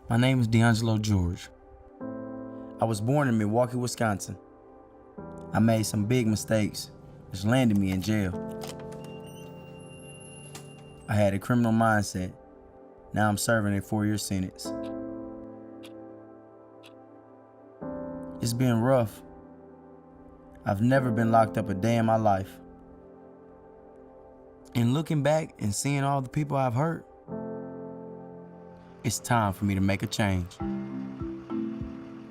My name is D'Angelo George. I was born in Milwaukee, Wisconsin. I made some big mistakes, which landed me in jail. I had a criminal mindset. Now I'm serving a 4-year sentence. It's been rough. I've never been locked up a day in my life. And looking back and seeing all the people I've hurt, it's time for me to make a change.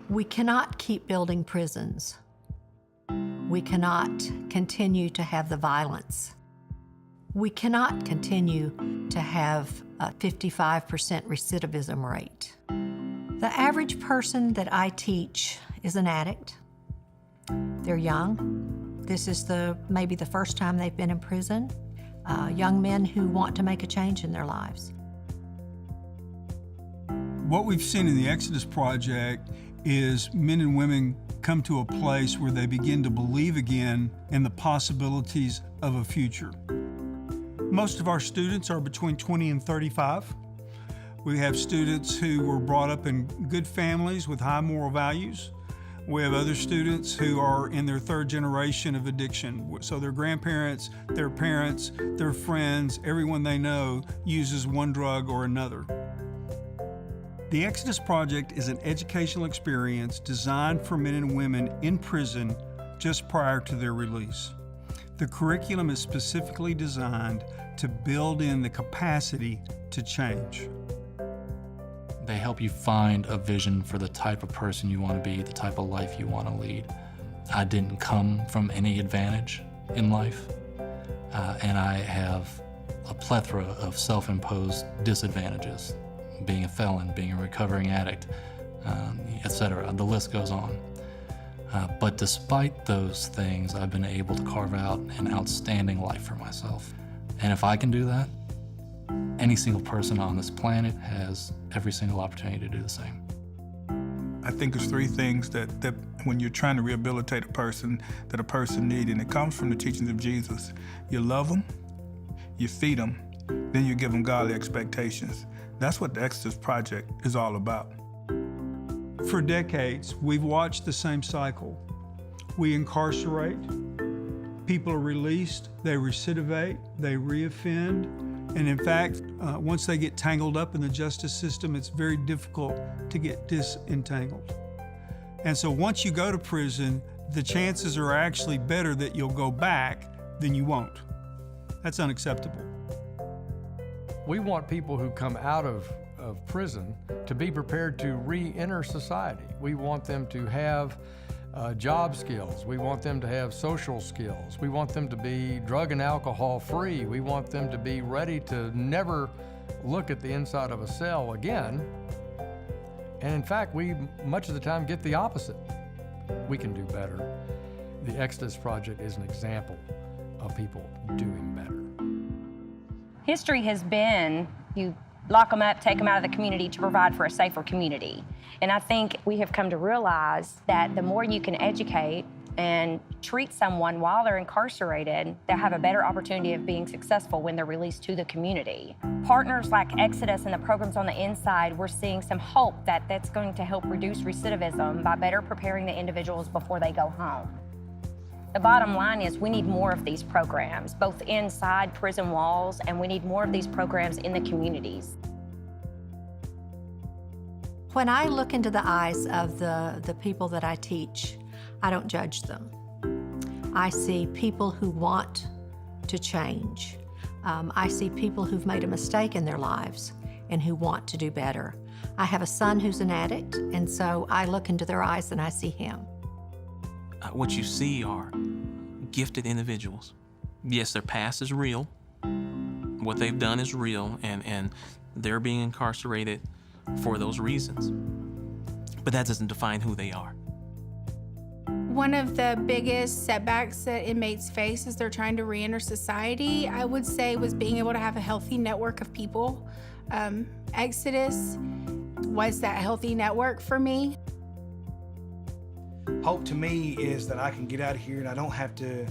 We cannot keep building prisons. We cannot continue to have the violence. We cannot continue to have a 55% recidivism rate. The average person that I teach is an addict. They're young. This is maybe the first time they've been in prison. Young men who want to make a change in their lives. What we've seen in the Exodus Project is men and women come to a place where they begin to believe again in the possibilities of a future. Most of our students are between 20 and 35. We have students who were brought up in good families with high moral values. We have other students who are in their 3rd generation of addiction. So their grandparents, their parents, their friends, everyone they know uses one drug or another. The Exodus Project is an educational experience designed for men and women in prison just prior to their release. The curriculum is specifically designed to build in the capacity to change. They help you find a vision for the type of person you want to be, the type of life you want to lead. I didn't come from any advantage in life, and I have a plethora of self-imposed disadvantages. Being a felon, being a recovering addict, etc. The list goes on. But despite those things, I've been able to carve out an outstanding life for myself. And if I can do that, any single person on this planet has every single opportunity to do the same. I think there's 3 things that when you're trying to rehabilitate a person, that a person needs, and it comes from the teachings of Jesus. You love them, you feed them, then you give them godly expectations. That's what the Exodus Project is all about. For decades, we've watched the same cycle. We incarcerate, people are released, they recidivate, they reoffend, and in fact, once they get tangled up in the justice system, it's very difficult to get disentangled. And so once you go to prison, the chances are actually better that you'll go back than you won't. That's unacceptable. We want people who come out of prison to be prepared to re-enter society. We want them to have job skills. We want them to have social skills. We want them to be drug and alcohol free. We want them to be ready to never look at the inside of a cell again. And in fact, we much of the time get the opposite. We can do better. The Exodus Project is an example of people doing better. History has been, you lock them up, take them out of the community to provide for a safer community. And I think we have come to realize that the more you can educate and treat someone while they're incarcerated, they'll have a better opportunity of being successful when they're released to the community. Partners like Exodus and the programs on the inside, we're seeing some hope that that's going to help reduce recidivism by better preparing the individuals before they go home. The bottom line is we need more of these programs, both inside prison walls, and we need more of these programs in the communities. When I look into the eyes of the people that I teach, I don't judge them. I see people who want to change. I see people who've made a mistake in their lives and who want to do better. I have a son who's an addict, and so I look into their eyes and I see him. What you see are gifted individuals. Yes, their past is real. What they've done is real, and they're being incarcerated for those reasons. But that doesn't define who they are. One of the biggest setbacks that inmates face as they're trying to re-enter society, I would say, was being able to have a healthy network of people. Exodus was that healthy network for me. Hope to me is that I can get out of here and I don't have to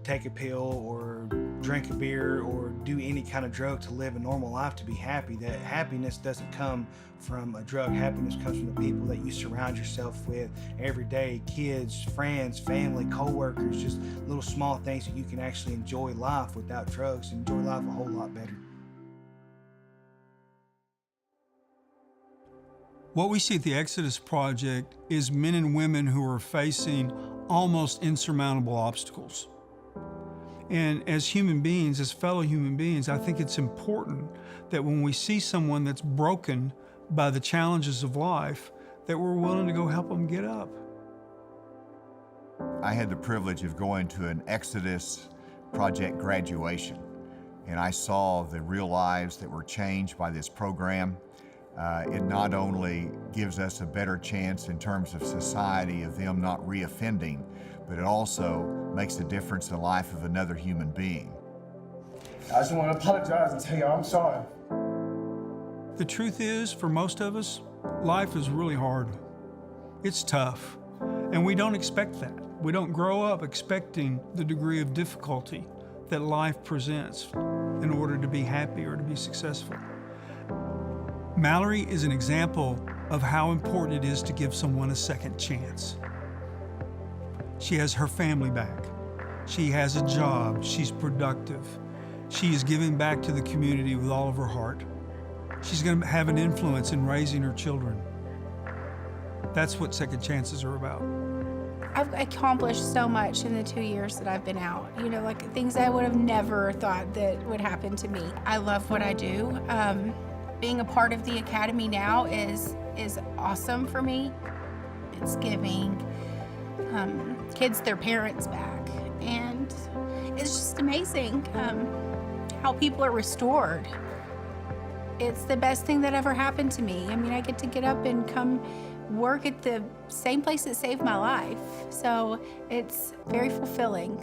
take a pill or drink a beer or do any kind of drug to live a normal life to be happy. That happiness doesn't come from a drug. Happiness comes from the people that you surround yourself with every day, kids, friends, family, co-workers, just little small things that you can actually enjoy life without drugs, enjoy life a whole lot better. What we see at the Exodus Project is men and women who are facing almost insurmountable obstacles. And as human beings, as fellow human beings, I think it's important that when we see someone that's broken by the challenges of life, that we're willing to go help them get up. I had the privilege of going to an Exodus Project graduation, and I saw the real lives that were changed by this program. It not only gives us a better chance in terms of society of them not reoffending, but it also makes a difference in the life of another human being. I just want to apologize and tell y'all I'm sorry. The truth is, for most of us, life is really hard. It's tough, and we don't expect that. We don't grow up expecting the degree of difficulty that life presents in order to be happy or to be successful. Mallory is an example of how important it is to give someone a second chance. She has her family back. She has a job. She's productive. She is giving back to the community with all of her heart. She's going to have an influence in raising her children. That's what second chances are about. I've accomplished so much in the 2 years that I've been out. You know, like things I would have never thought that would happen to me. I love what I do. Being a part of the Academy now is awesome for me. It's giving kids their parents back, and it's just amazing how people are restored. It's the best thing that ever happened to me. I mean, I get to get up and come work at the same place that saved my life, so it's very fulfilling.